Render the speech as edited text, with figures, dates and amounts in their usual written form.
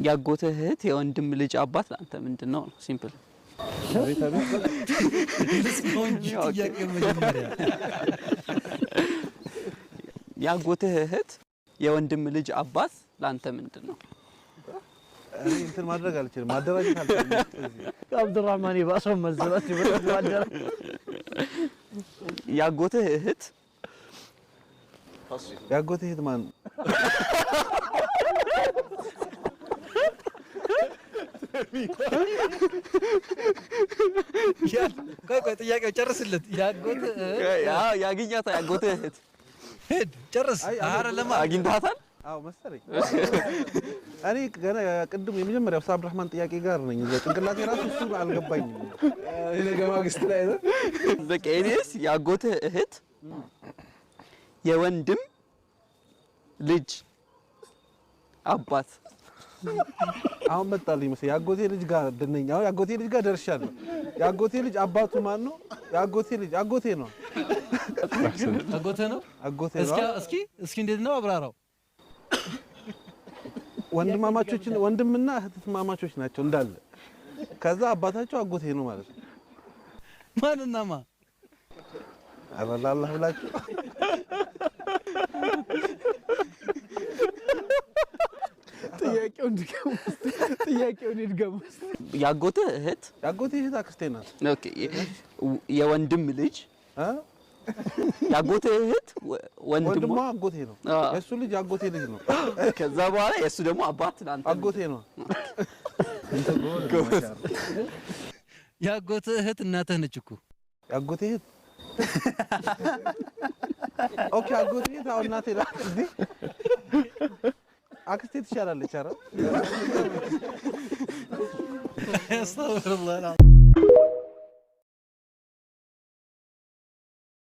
ያጎትህ እህት የወንድም ልጅ አባት ላንተ ምንድነው? ሲምፕል ያጎትህ እህት የወንድም ልጅ አባት ላንተ ምንድነው? እኔ እንትን ማድረግ አልችልም ማደራጀት አልችልም አብዱራህማን ይባሰው መዘባት ይበላል ያጎትህ እህት ማን ቆይ ጥያቄው ጨርስለት ያጎትህ ያግኛታ ያጎትህ እህት ሄድ ጨርስ አረ ለማ አግኝታታል አው መሰለኝ እኔ ገና ቅድም የመጀመሪያው ኡስታዝ አብዱራህማን ጥያቄ ጋር ነኝ ጭንቅላቴ ራሱ እሱ አልገባኝም እኔ ገማግስት ላይ ነው በቀኔስ ያጎትህ እህት የወንድም ልጅ አባት አሁን መጣልኝ መሰለኝ ያጎቴ ልጅ ጋር ደነኛ አሁን ያጎቴ ልጅ ጋር ደርሻለሁ ያጎቴ ልጅ አባቱ ማን ነው ያጎቴ ልጅ አጎቴ ነው አጎቴ ነው እስኪ እንዴት ነው አብራራው ወንድማማቾችን ወንድምና እህትማማቾች ናቸው እንዳለ ከዛ አባታቸው አጎቴ ነው ማለት ነው ማንና ማ አላህ ብላችሁ ጥያቄውን ይድገሙስ ያጎትህ እህት አክስቴ ናት ኦኬ የወንድም ልጅ ያጎትህ እህት ወንድሟ አጎቴ ነው የሱ ልጅ አጎቴ ልጅ ነው ከዛ በኋላ የሱ ደግሞ አባት ላንተ አጎቴ ነው ያጎትህ እህት እናትህ ነች እኮ ያጎቴ እህት ኦኬ አጎቴ እህት አሁን እናቴ ናት እንዴ አክስቴ ትሻላለች አረ ያስተውላል